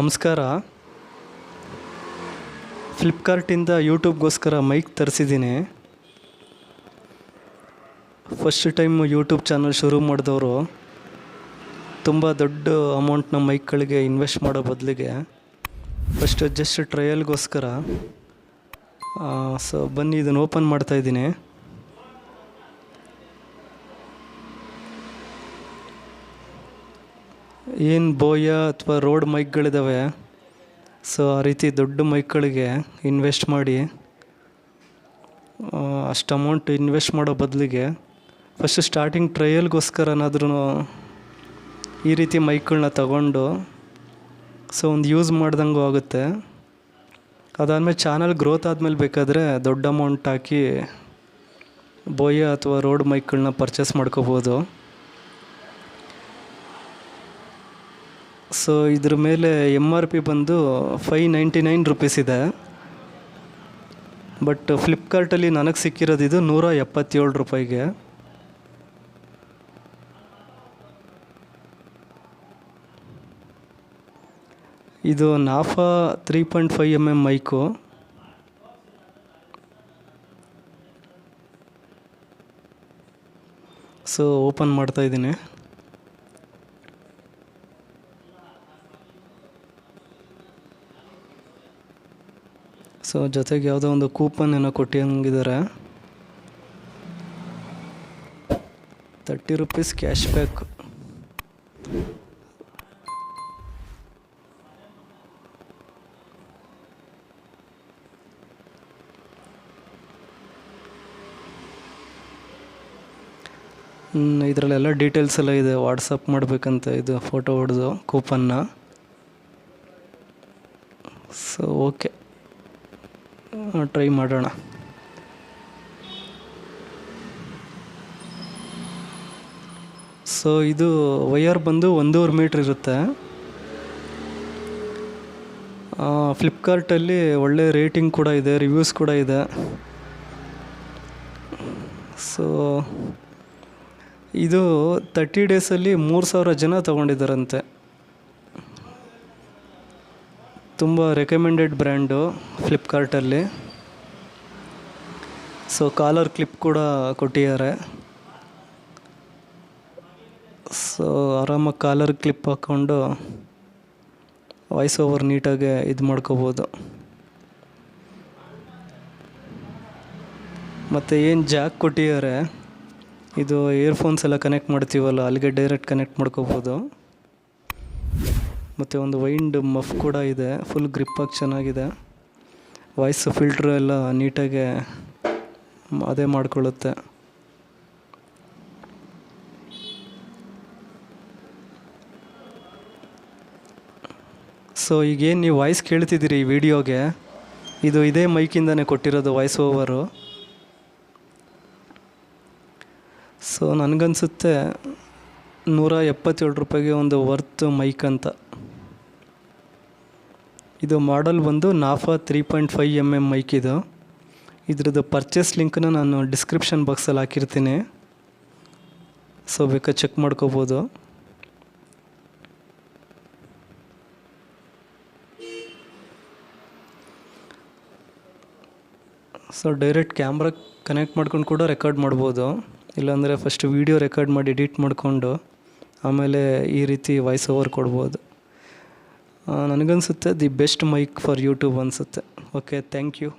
ನಮಸ್ಕಾರ. ಫ್ಲಿಪ್ಕಾರ್ಟಿಂದ ಯೂಟ್ಯೂಬ್ಗೋಸ್ಕರ ಮೈಕ್ ತರಿಸಿದ್ದೀನಿ. ಫಸ್ಟ್ ಟೈಮ್ ಯೂಟ್ಯೂಬ್ ಚಾನಲ್ ಶುರು ಮಾಡಿದವರು ತುಂಬ ದೊಡ್ಡ ಅಮೌಂಟ್ನ ಮೈಕ್ಗಳಿಗೆ ಇನ್ವೆಸ್ಟ್ ಮಾಡೋ ಬದಲಿಗೆ ಫಸ್ಟ್ ಜಸ್ಟ್ ಟ್ರಯಲ್ಗೋಸ್ಕರ ಬನ್ನಿ ಇದನ್ನು ಓಪನ್ ಮಾಡ್ತಾಯಿದ್ದೀನಿ. ಏನು ಬೋಯ ಅಥವಾ ರೋಡ್ ಮೈಕ್ಗಳಿದ್ದಾವೆ, ಆ ರೀತಿ ದೊಡ್ಡ ಮೈಕ್ಗಳಿಗೆ ಇನ್ವೆಸ್ಟ್ ಮಾಡಿ ಅಷ್ಟು ಅಮೌಂಟ್ ಇನ್ವೆಸ್ಟ್ ಮಾಡೋ ಬದಲಿಗೆ ಫಸ್ಟ್ ಸ್ಟಾರ್ಟಿಂಗ್ ಟ್ರಯಲ್ಗೋಸ್ಕರನಾದ್ರೂ ಈ ರೀತಿ ಮೈಕ್ಗಳನ್ನ ತಗೊಂಡು ಒಂದು ಯೂಸ್ ಮಾಡ್ದಂಗೂ ಆಗುತ್ತೆ. ಅದಾದಮೇಲೆ ಚಾನಲ್ ಗ್ರೋತ್ ಆದಮೇಲೆ ಬೇಕಾದರೆ ದೊಡ್ಡ ಅಮೌಂಟ್ ಹಾಕಿ ಬೋಯ ಅಥವಾ ರೋಡ್ ಮೈಕ್ಗಳನ್ನ ಪರ್ಚೇಸ್ ಮಾಡ್ಕೋಬೋದು. ಇದ್ರ ಮೇಲೆ MRP ಬಂದು $599 ಇದೆ. ಬಟ್ ಫ್ಲಿಪ್ಕಾರ್ಟಲ್ಲಿ ನನಗೆ ಸಿಕ್ಕಿರೋದು ಇದು $177. ಇದು ನಾಫಾ 3.5mm ಮೈಕು. ಓಪನ್ ಮಾಡ್ತಾಯಿದ್ದೀನಿ. ಜೊತೆಗೆ ಯಾವುದೋ ಒಂದು ಕೂಪನ್ ಏನೋ ಕೊಟ್ಟಿರಂಗಿದ್ದಾರೆ. $30 ಕ್ಯಾಶ್ ಬ್ಯಾಕ್. ಇದರಲ್ಲೆಲ್ಲ ಡೀಟೇಲ್ಸ್ ಎಲ್ಲ ಇದೆ. ವಾಟ್ಸಪ್ ಮಾಡಬೇಕಂತ ಇದು ಫೋಟೋ ಹೊಡೆದು ಕೂಪನ್ನ. ಓಕೆ, ಟ್ರೈ ಮಾಡೋಣ. ಇದು ವಯರ್ ಬಂದು 1.5 ಮೀಟ್ರ್ ಇರುತ್ತೆ. ಫ್ಲಿಪ್ಕಾರ್ಟಲ್ಲಿ ಒಳ್ಳೆ ರೇಟಿಂಗ್ ಕೂಡ ಇದೆ, ರಿವ್ಯೂಸ್ ಕೂಡ ಇದೆ. ಇದು 30 ಡೇಸಲ್ಲಿ 3,000 ಜನ ತೊಗೊಂಡಿದ್ದಾರಂತೆ. ತುಂಬ ರೆಕಮೆಂಡೆಡ್ ಬ್ರ್ಯಾಂಡು ಫ್ಲಿಪ್ಕಾರ್ಟಲ್ಲಿ. ಕಾಲರ್ ಕ್ಲಿಪ್ ಕೂಡ ಕೊಟ್ಟಿದ್ದಾರೆ. ಆರಾಮಾಗಿ ಕಾಲರ್ ಕ್ಲಿಪ್ ಹಾಕ್ಕೊಂಡು ವಾಯ್ಸ್ ಓವರ್ ನೀಟಾಗಿ ಇದು ಮಾಡ್ಕೋಬೋದು. ಮತ್ತು ಏನು ಜಾಕ್ ಕೊಟ್ಟಿದ್ದಾರೆ, ಇದು ಇಯರ್ಫೋನ್ಸ್ ಎಲ್ಲ ಕನೆಕ್ಟ್ ಮಾಡ್ತೀವಲ್ಲ ಅಲ್ಲಿಗೆ ಡೈರೆಕ್ಟ್ ಕನೆಕ್ಟ್ ಮಾಡ್ಕೋಬೋದು. ಮತ್ತು ಒಂದು ವೈಂಡ್ ಮಫ್ ಕೂಡ ಇದೆ. ಫುಲ್ ಗ್ರಿಪ್ಪಾಗಿ ಚೆನ್ನಾಗಿದೆ. ವಾಯ್ಸ್ ಫಿಲ್ಟ್ರ್ ಎಲ್ಲ ನೀಟಾಗಿ ಅದೇ ಮಾಡಿಕೊಳ್ಳುತ್ತೆ. ಈಗೇನು ನೀವು ವಾಯ್ಸ್ ಕೇಳ್ತಿದ್ದೀರಿ ಈ ವಿಡಿಯೋಗೆ, ಇದು ಇದೇ ಮೈಕಿಂದನೇ ಕೊಟ್ಟಿರೋದು ವಾಯ್ಸ್ ಓವರು. ನನಗನ್ಸುತ್ತೆ $177 ಒಂದು ವರ್ತ್ ಮೈಕ್ ಅಂತ. ಇದು ಮಾಡೆಲ್ ಬಂದು ನಾಫಾ 3.5mm ಮೈಕ್ ಇದು. ಇದ್ರದ್ದು ಪರ್ಚೇಸ್ ಲಿಂಕ್ನ ನಾನು ಡಿಸ್ಕ್ರಿಪ್ಷನ್ ಬಾಕ್ಸಲ್ಲಿ ಹಾಕಿರ್ತೀನಿ. ಬೇಕಾದ್ರೆ ಚೆಕ್ ಮಾಡ್ಕೋಬೋದು. ಡೈರೆಕ್ಟ್ ಕ್ಯಾಮ್ರಾ ಕನೆಕ್ಟ್ ಮಾಡ್ಕೊಂಡು ಕೂಡ ರೆಕಾರ್ಡ್ ಮಾಡ್ಬೋದು. ಇಲ್ಲಾಂದರೆ ಫಸ್ಟ್ ವೀಡಿಯೋ ರೆಕಾರ್ಡ್ ಮಾಡಿ ಎಡಿಟ್ ಮಾಡಿಕೊಂಡು ಆಮೇಲೆ ಈ ರೀತಿ ವಾಯ್ಸ್ ಓವರ್ ಕೊಡ್ಬೋದು. ನನಗನ್ಸುತ್ತೆ the best mic for YouTube ಅನಿಸುತ್ತೆ. Okay, thank you.